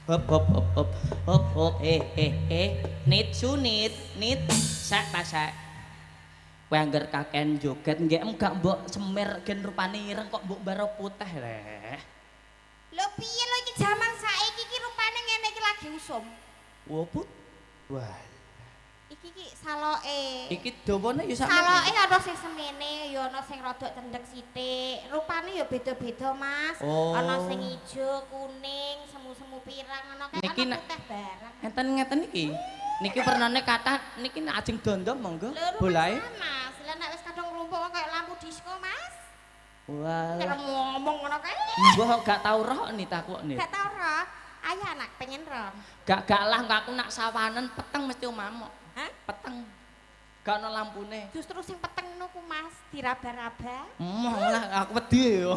Hop hop hop hop hop hop nit sunit nit sak ta sak kowe angger kaken joget nggih enggak mbok semir gen rupane ireng kok mbok baro putih leh Lho piye lho iki jaman saiki iki rupane ngene iki lagi usum. wo put wah Iki saloke. iki dawane ya sak Saloke ana sing semene, ya ana sing rada cendhek sithik. Rupane ya beda-beda, Mas. Oh. Ana sing ijo, kuning, semu-semu pirang, ana kae Niki ana putih barang. ngeten iki niki wernane kathah niki ajeng dondom monggo bolahe Mas, lah nek wis kadung nglumpuk kok kaya lampu disco, Mas. Nek wah ngomong ngono kae. mbah gak tau roh nih takok nih Gak tau roh. Ayo anak pengen roh. gak lah aku nak sawanen peteng mesti omahmu Hah? peteng gak ana lampune Justru sing peteng ngono ku Mas, diraba-raba. malah aku wedi yo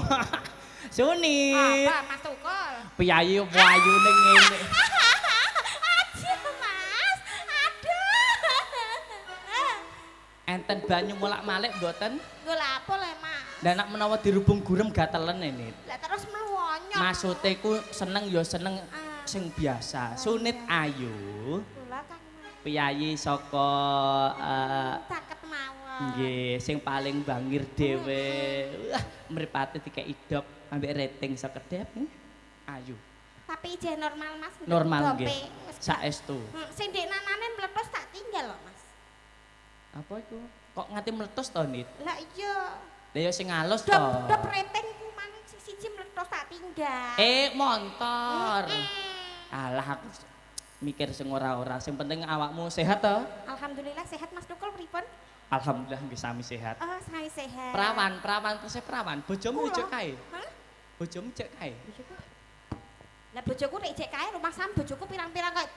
Suni Apa Mas Tukul? piyayi apa ayune ngene Aduh Mas, aduh. enten banyu molak-malik mboten Nggo lapo le Mas? lah nak menawa dirubung gurem gatelen ini Lah terus mluwonyo. maksude ku seneng ya seneng Ah. sing biasa sunit ayu Kula Kang Mas. piyayi saka Caket mawon. nggih sing paling bangir dhewe wah mripate dikek idop ambek rating sekedhep ayu Tapi ije normal Mas. normal Dope. nggih Wis saestu Sing ndek nanane meletus tak tinggal lho Mas. apa iku kok nganti meletus to nit Lah iya. lha ya sing halus to Dop rating ku mang siji meletus tak tinggal. montor alah aku mikir sing ora-ora sing penting awakmu sehat to Alhamdulillah sehat Mas Tukul pripun? alhamdulillah nggih sami sehat Oh, saya sehat. perawan terus perawan bojomu Kula. ijek kae Hah? bojomu ijek kae Bojoku. Lah bojoku nek jek kae rumah sam bojoku pirang-pirang kok.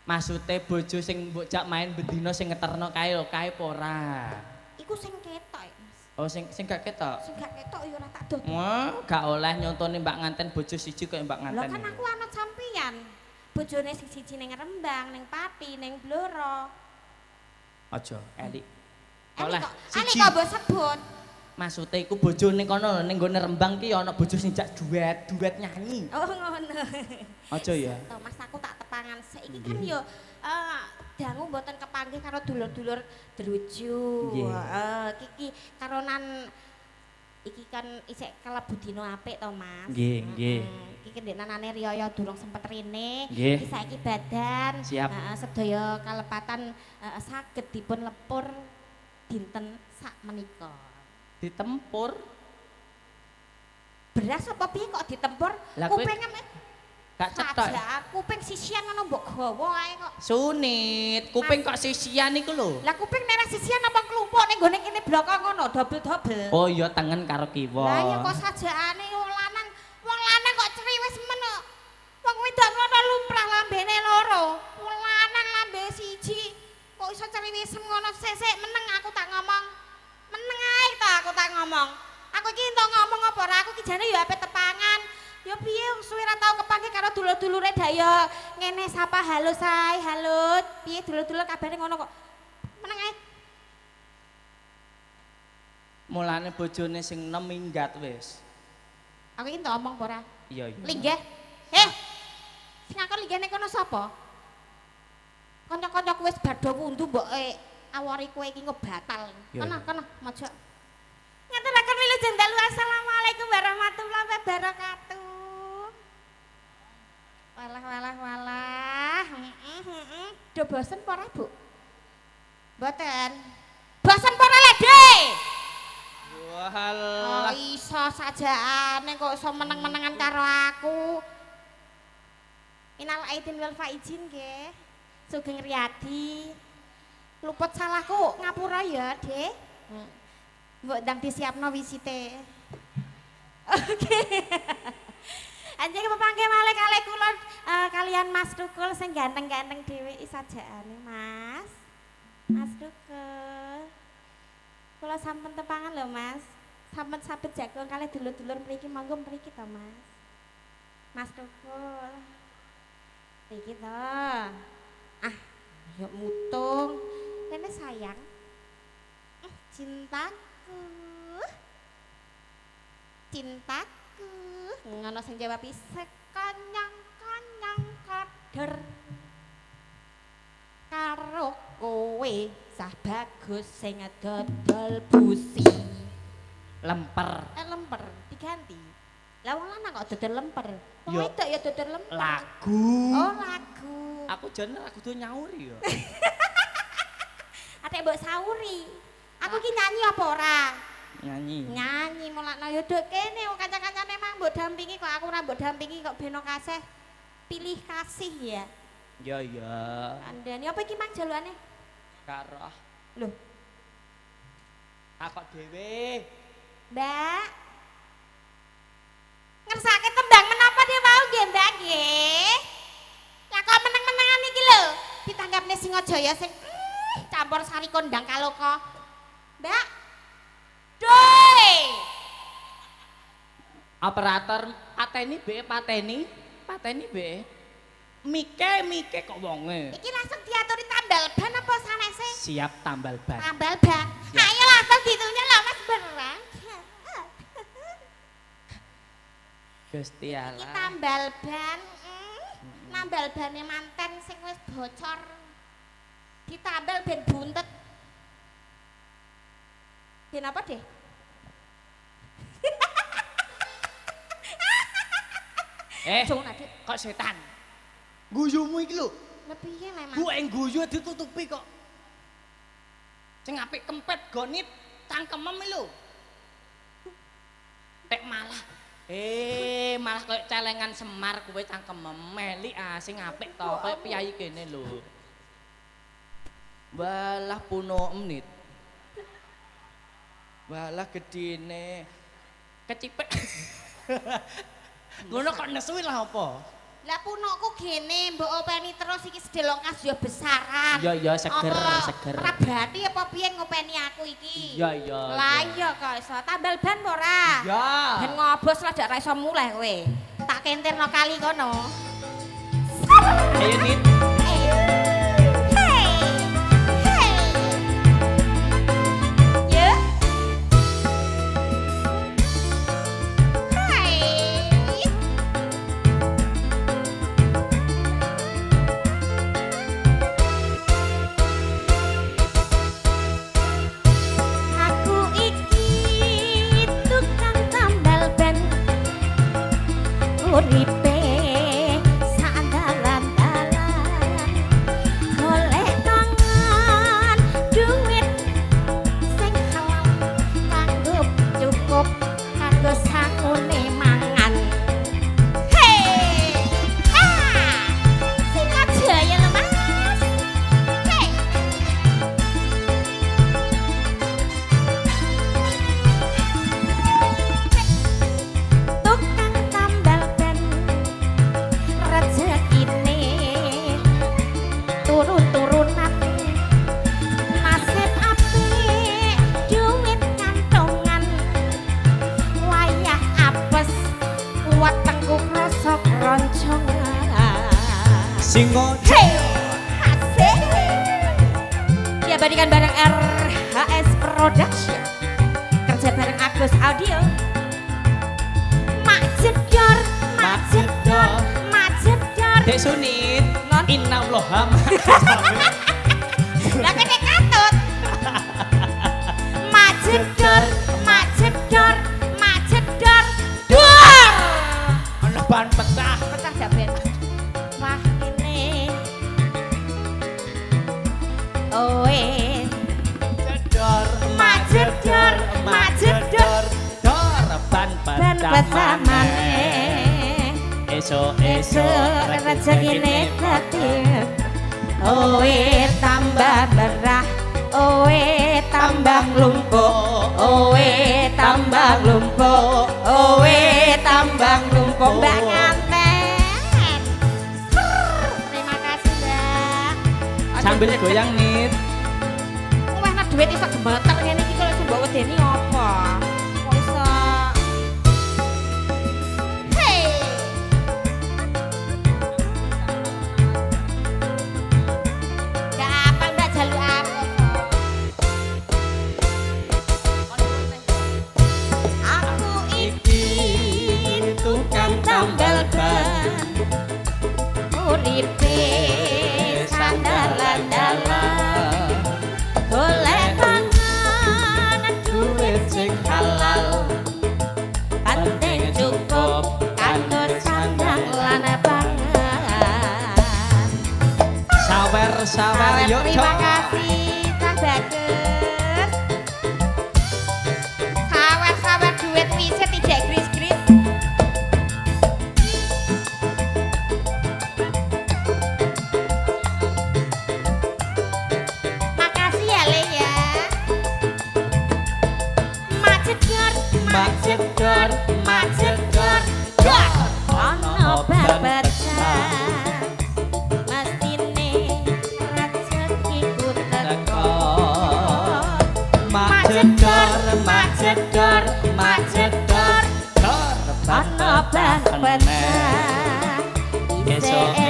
maksude bojo sing mbok jak main bendina sing ngeterno kae lho kae apa ora Iku sing ketok, Mas. oh sing gak ketok Sing gak ketok ya ora tak dodol. wah gak oleh nyontoni mbak nganten bojo siji kok mbak Lah nganten kan aku anut sampeyan. Bojone sing siji ning Rembang, ning Pati, ning Blora. aja elik Ali oleh kok, ali siji kok mbok sebut. maksude iku bojo ning kono ning gone Rembang ki ana bojo sing jak duet nyanyi Oh ngono. aja ya Tuh, Mas aku tak tepangan saiki kan yo dangu mboten kepanggih karo dulur-dulur Druju. Nggih. Heeh, iki karonan iki kan isik kalebu dina apik to, Mas. Nggih, nggih. Iki kendhenane riyaya durung sempet rene. Nggih. Iki saiki badan Siap. sedaya kalepatan saged dipun lepur dinten sak menika. ditempur Beras apa piye kok ditempur? Lah, kowe- Kuping gak cetok kuping sisian ngono mbok gawa ae kok. sunit kuping kok sisian iku lho Lah kuping nek sisian apa klumpuk ning gone kene blokong ngono double-double. oh iya tengen karo kiwa Lah ya kok sajakane wong lanang kok ceriwis men kok. Wong wedok ngono lumrah lambene loro. Wong lanang lambe siji kok iso ceriwisem ngono sesek meneng aku tak ngomong. Meneng ae ta aku tak ngomong. Aku iki entuk ngomong apa ora aku iki jane ya ape tepangan. Ya piye wong suwe ra tau kepanggih karo dulur-dulure dak ya ngene sapa halo say halo piye dulur-dulur kabare ngono kok. Meneng ae. mulane bojone sing enom minggat wis Aku iki entuk omong apa ora? iya iya Linggih. Sing aku linggih nek kono sapa? Kanca-kancaku wis badhe wundu mbok awari kowe iki ngebatal. Ya, Kono ya. kono mojo. Ngaturaken wilujeng dalu assalamualaikum warahmatullahi wabarakatuh. Walah. Do bosen apa ora, Bu? Mboten. Bosen apa ora, Lede? Oh, walah iso sajaane kok iso meneng-menengan karo aku. Minal aidin wal faizin nggih. Sugeng Riyadi. Luput salahku ngapura ya, Dek. Mbok ndang disiapno wisite. Oke. Anjing pepangke malih kalih kula kalian Mas Tukul sing ganteng-ganteng dhewe sajakane, Mas. Mas Tukul. Kula sampun tepangan lho, Mas. Sampun sabet jago kalih dulur-dulur mriki monggo mriki to, Mas. Mas Tukul. Mriki to. Yuk mutung. Rene sayang. Cintaku. Cintaku. Ngono sing jawab sekonyong-konyong. koder karo kowe sah bagus sing dodol busi Lemper. lemper diganti lah wong lanang kok dodol lemper wong Yo. wedok ya dodol lemper Lagu. oh lagu Aku jane aku tuh nyauri ya. atek mbok sauri aku ki nyanyi apa ora Nyanyi. nyanyi mulakno yo dok kene wong kanca-kancane mah mbok dampingi kok aku ora mbok dampingi kok beno kasih pilih kasih ya Ya ya. andani apa iki mang jalukane Karo lho takok dhewe. Mbak ngersake tembang menapa dia mau nggih Mbak nggih lah kok meneng-menengan iki lho ditanggapne Singajaya sing campur sari kondang kaloka Mbak doi Operator pateni be. Mike kok wonge. iki langsung diaturi tambal ban apa sanese Siap tambal ban. tambal ban ayo langsung ditunya lho Mas berang Gusti iki Allah. tambal ban nambal bane manten sing wis bocor ditambal ben buntet ben apa deh Jangan adik Kok setan? Guyumu iki lho. lebihnya memang Ku ing guyu ditutupi kok. Sing apik kempet gonit cangkemem lho. Tek malah malah koyo celengan Semar kowe cangkemem melik sing apik to koyo piyai kene lho. Walah puno menit. Walah gedine. Kecipek. Ngono kok nesuwi lah apa? lah punokku gene mbok openi terus iki sedelongkas yo besaran Ya seger apa, seger. rabati apa piye ngopeni aku iki Ya. lah iya kok iso tambal ban apa ora Ya. ben ngobos lah dak ra iso muleh kowe tak kentirno kali kono Ayo Nit. Uripe sandalan-dalan golek tangan duit sing halal kanggo cukup kanggo sakune mangan hei Singajaya lho Mas hei tukang tambal ban rezekine turun-turunan nasib apik duit kantongan wayah apes kuat tengkuk rasa kroncongan Singo. hey asik diabadikan bareng RHS Production kerja bareng Agus Audio Mak jedor Dek Sunit. Non. Innalloham. lah kene katut Mak jedor duar Ana ban pecah. pecah gak ben wah ini oe Jedor. Jedor. Dor ban ban pecah pecah maneh. maneh Esok rezekine batin oe tambah berah oe tambah lumpuh oe tambah lumpuh Mbak nganten terima kasih Mbak Sambil goyang Nit. wah nak duit iso gemeter ngene iki kalau mbok wedeni apa kok iso hey gak apa Mbak jaluk aku aku Iki tukang tambal ban.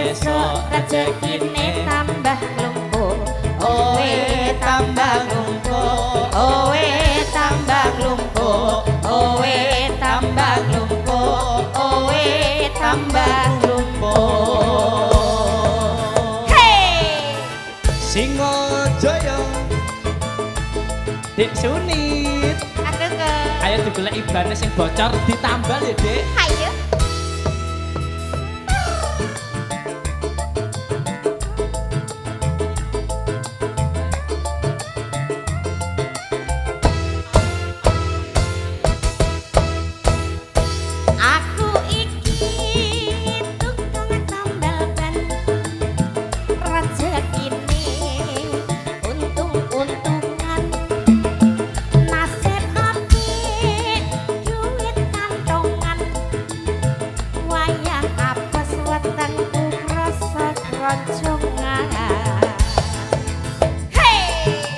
esok rezekine tambah lumpuh. Owe tambah lumpuh, owe tambah lumpuh, owe tambah lumpuh, owe tambah lumpuh. Hey! Singojaya Dik Sunit. Aduh ke. Ayo digolek ibane sing bocor ditambal ya, Dik. Hayo. Aku iki tukang tambal ban. Rezekine untung-untungan. Nasib apik duit kantongan. Wayah apes wetengku krasa kroncongan. Hey!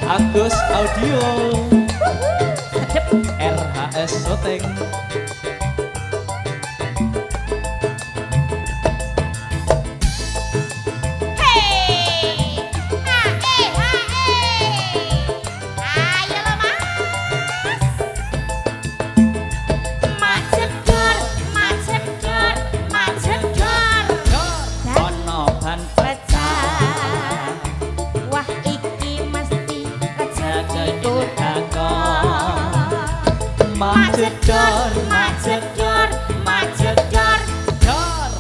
Agus Audio Sedep. RHS Shooting. Hey! Ayo lo mas. Macedor, macedor, macedor. Ono ban Pecah. Wah iki mesti rezekiku dakon. Macedor, macedor, macedor.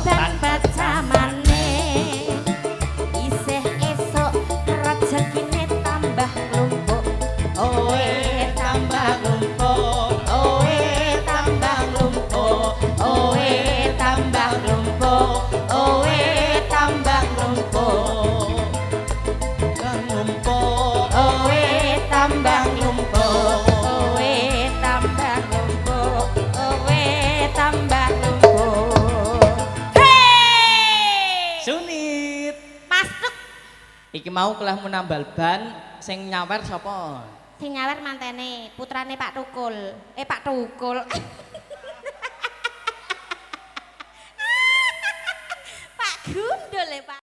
Dan pecah maneh. Isih esok rezekine tambah lumpuh. owe tambah lumpuh, owe tambah lumpuh, owe tambah lumpuh, owe tambah lumpuh. Kang lumpuh, Owe tambah lumpuh. Owe tambah lumpuh. Owe tambah lumpuh. Hey! Sunit. Masuk. Iki mau kelah menambal ban sing nyawer sapa? Sing nyawer mantene putrane Pak Tukul. Pak Tukul. Pak Gundul Pak.